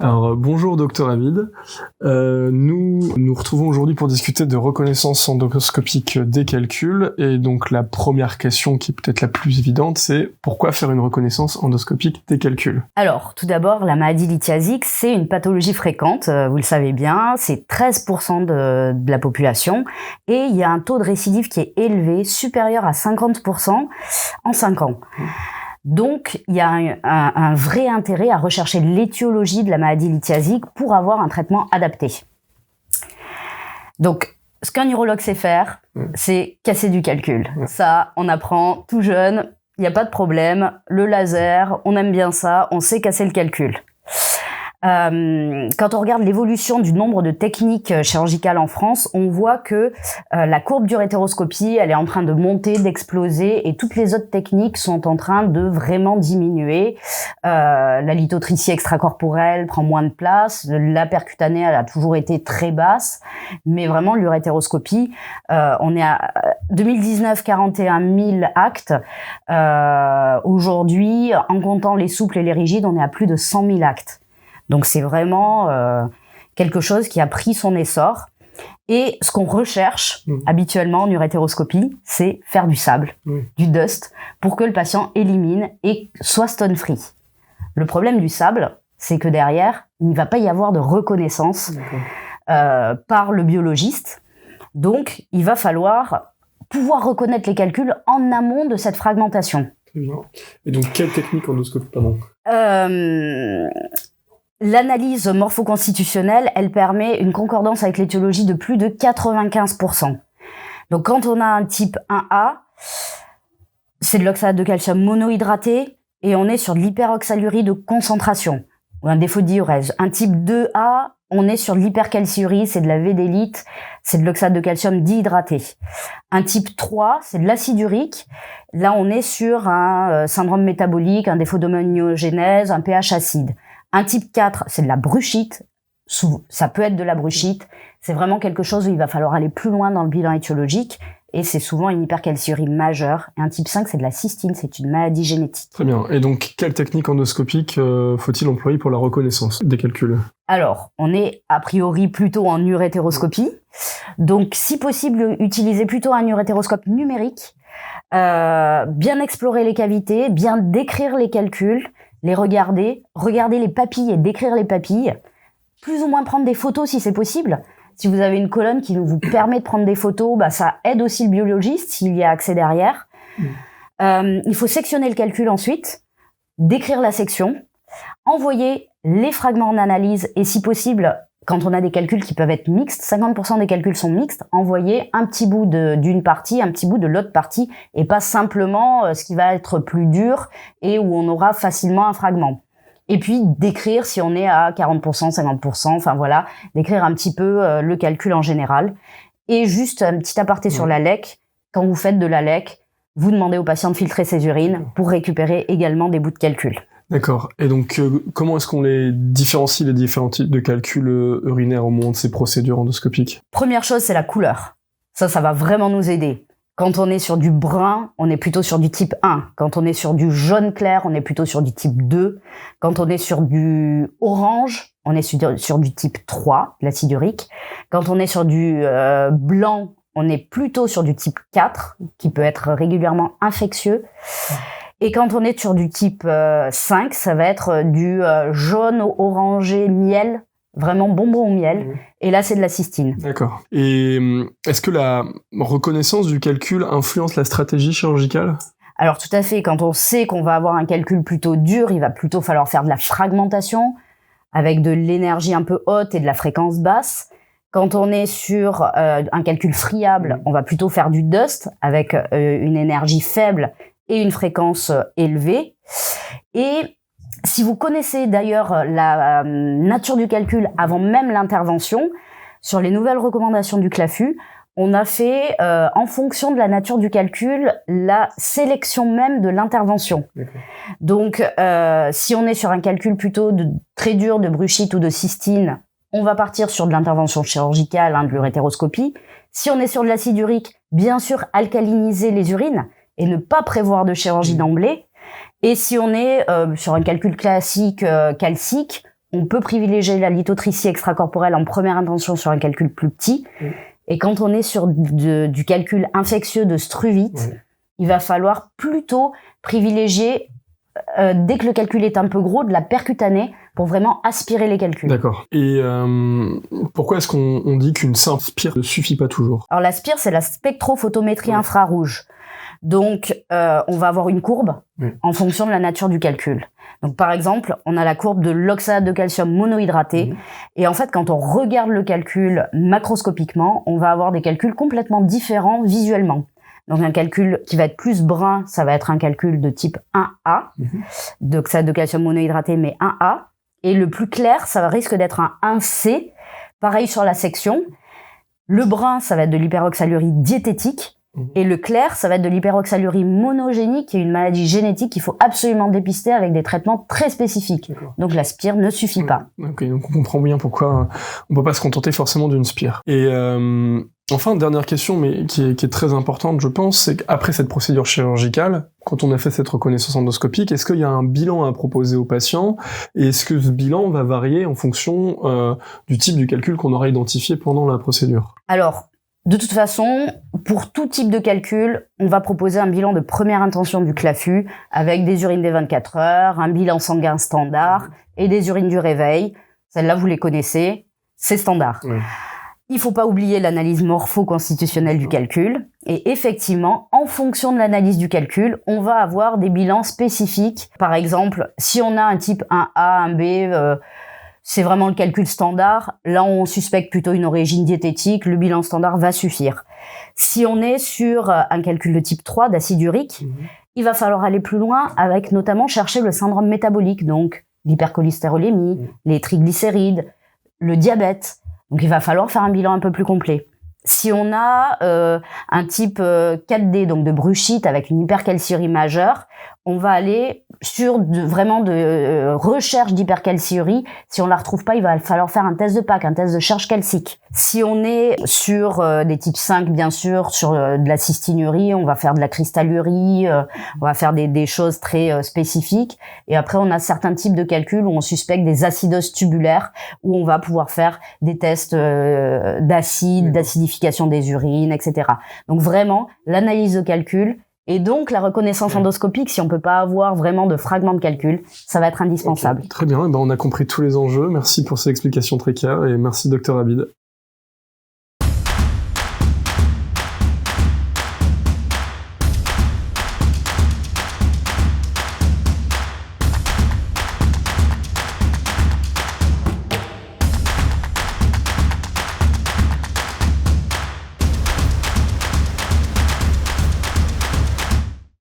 Alors, bonjour Dr Hamid. Nous nous retrouvons aujourd'hui pour discuter de reconnaissance endoscopique des calculs. Et donc la première question qui est peut-être la plus évidente, c'est pourquoi faire une reconnaissance endoscopique des calculs? Alors, tout d'abord, la maladie lithiasique, c'est une pathologie fréquente, vous le savez bien, c'est 13% de la population, et il y a un taux de récidive qui est élevé, supérieur à 50% en 5 ans. Donc, il y a un vrai intérêt à rechercher l'étiologie de la maladie lithiasique pour avoir un traitement adapté. Donc, ce qu'un neurologue sait faire, c'est casser du calcul. Ça, on apprend tout jeune, il n'y a pas de problème. Le laser, on aime bien ça, on sait casser le calcul. Quand on regarde l'évolution du nombre de techniques chirurgicales en France, on voit que la courbe d'urétéroscopie, elle est en train de monter, d'exploser, et toutes les autres techniques sont en train de vraiment diminuer. La lithotritie extracorporelle prend moins de place, la percutanée, elle a toujours été très basse, mais vraiment l'urétéroscopie, on est à 2019, 41 000 actes. Aujourd'hui, en comptant les souples et les rigides, on est à plus de 100 000 actes. Donc c'est vraiment quelque chose qui a pris son essor. Et ce qu'on recherche habituellement en urétéroscopie, c'est faire du sable, du dust, pour que le patient élimine et soit stone free. Le problème du sable, c'est que derrière, il ne va pas y avoir de reconnaissance par le biologiste. Donc il va falloir pouvoir reconnaître les calculs en amont de cette fragmentation. Très bien. Et donc quelle technique endoscopique, pardon? L'analyse morpho-constitutionnelle, elle permet une concordance avec l'étiologie de plus de 95%. Donc quand on a un type 1A, c'est de l'oxalate de calcium monohydraté et on est sur de l'hyperoxalurie de concentration ou un défaut de diurèse. Un type 2A, on est sur de l'hypercalciurie, c'est de la védélite, c'est de l'oxalate de calcium dihydraté. Un type 3, c'est de l'acide urique. Là, on est sur un syndrome métabolique, un défaut d'homogénèse, un pH acide. Un type 4, c'est de la bruchite. Ça peut être de la bruchite. C'est vraiment quelque chose où il va falloir aller plus loin dans le bilan étiologique. Et c'est souvent une hypercalciurie majeure. Et un type 5, c'est de la cystine. C'est une maladie génétique. Très bien. Et donc, quelle technique endoscopique faut-il employer pour la reconnaissance des calculs? Alors, on est a priori plutôt en urétéroscopie. Donc, si possible, utiliser plutôt un urétéroscope numérique. Bien explorer les cavités, bien décrire les calculs, les regarder les papilles et décrire les papilles, plus ou moins prendre des photos si c'est possible. Si vous avez une colonne qui vous permet de prendre des photos, ça aide aussi le biologiste s'il y a accès derrière. Il faut sectionner le calcul ensuite, décrire la section, envoyer les fragments d'analyse et si possible, quand on a des calculs qui peuvent être mixtes, 50% des calculs sont mixtes, envoyer un petit bout d'une partie, un petit bout de l'autre partie, et pas simplement ce qui va être plus dur et où on aura facilement un fragment. Et puis décrire si on est à 40%, 50%, enfin voilà, décrire un petit peu le calcul en général. Et juste un petit aparté sur la LEC, quand vous faites de la LEC, vous demandez au patient de filtrer ses urines pour récupérer également des bouts de calcul. D'accord. Et donc, comment est-ce qu'on les différencie, les différents types de calculs urinaires au moment de ces procédures endoscopiques? Première chose, c'est la couleur. Ça va vraiment nous aider. Quand on est sur du brun, on est plutôt sur du type 1. Quand on est sur du jaune clair, on est plutôt sur du type 2. Quand on est sur du orange, on est sur du type 3, l'acide urique. Quand on est sur du blanc, on est plutôt sur du type 4, qui peut être régulièrement infectieux. Et quand on est sur du type 5, ça va être du jaune orangé miel, vraiment bonbon au miel. Et là, c'est de la cystine. D'accord. Et est-ce que la reconnaissance du calcul influence la stratégie chirurgicale? Alors tout à fait. Quand on sait qu'on va avoir un calcul plutôt dur, il va plutôt falloir faire de la fragmentation avec de l'énergie un peu haute et de la fréquence basse. Quand on est sur un calcul friable, on va plutôt faire du dust avec une énergie faible et une fréquence élevée. Et si vous connaissez d'ailleurs la nature du calcul avant même l'intervention, sur les nouvelles recommandations du CLAFU, on a fait, en fonction de la nature du calcul, la sélection même de l'intervention. Donc, si on est sur un calcul plutôt très dur de bruchite ou de cystine, on va partir sur de l'intervention chirurgicale, de l'urétéroscopie. Si on est sur de l'acide urique, bien sûr, alcaliniser les urines et ne pas prévoir de chirurgie d'emblée. Et si on est sur un calcul classique calcique, on peut privilégier la lithotritie extracorporelle en première intention sur un calcul plus petit. Et quand on est sur du calcul infectieux de struvite, il va falloir plutôt privilégier, dès que le calcul est un peu gros, de la percutanée pour vraiment aspirer les calculs. D'accord. Et pourquoi est-ce qu'on dit qu'une simple spire ne suffit pas toujours? Alors la spire, c'est la spectrophotométrie infrarouge. Donc, on va avoir une courbe en fonction de la nature du calcul. Donc, par exemple, on a la courbe de l'oxalate de calcium monohydraté. Et en fait, quand on regarde le calcul macroscopiquement, on va avoir des calculs complètement différents visuellement. Donc, un calcul qui va être plus brun, ça va être un calcul de type 1A, d'oxalate de calcium monohydraté, mais 1A. Et le plus clair, ça risque d'être un 1C. Pareil sur la section. Le brun, ça va être de l'hyperoxalurie diététique. Et le clair, ça va être de l'hyperoxalurie monogénique, qui est une maladie génétique qu'il faut absolument dépister avec des traitements très spécifiques. D'accord. Donc la spire ne suffit pas. Ok, donc on comprend bien pourquoi on peut pas se contenter forcément d'une spire. Et enfin, dernière question, mais qui est très importante, je pense, c'est qu'après cette procédure chirurgicale, quand on a fait cette reconnaissance endoscopique, est-ce qu'il y a un bilan à proposer aux patients? Et est-ce que ce bilan va varier en fonction du type du calcul qu'on aura identifié pendant la procédure? Alors, de toute façon, pour tout type de calcul, on va proposer un bilan de première intention du CLAFU avec des urines des 24 heures, un bilan sanguin standard et des urines du réveil. Celles-là, vous les connaissez, c'est standard. Oui. Il faut pas oublier l'analyse morpho-constitutionnelle du calcul. Et effectivement, en fonction de l'analyse du calcul, on va avoir des bilans spécifiques. Par exemple, si on a un type 1A, 1B... c'est vraiment le calcul standard. Là, on suspecte plutôt une origine diététique. Le bilan standard va suffire. Si on est sur un calcul de type 3 d'acide urique, il va falloir aller plus loin avec notamment chercher le syndrome métabolique, donc l'hypercholestérolémie, les triglycérides, le diabète. Donc, il va falloir faire un bilan un peu plus complet. Si on a un type 4D, donc de bruchite avec une hypercalciurie majeure, on va aller sur vraiment de recherche d'hypercalciurie. Si on la retrouve pas, il va falloir faire un test de PAC, un test de charge calcique. Si on est sur des types 5, bien sûr, sur de la cystinurie, on va faire de la cristallurie, on va faire des choses très spécifiques. Et après, on a certains types de calculs où on suspecte des acidoses tubulaires, où on va pouvoir faire des tests d'acide, d'acidification des urines, etc. Donc vraiment, l'analyse de calcul et donc la reconnaissance endoscopique, si on peut pas avoir vraiment de fragments de calcul, ça va être indispensable. Okay. Très bien, on a compris tous les enjeux. Merci pour ces explications très claires et merci Dr Abid.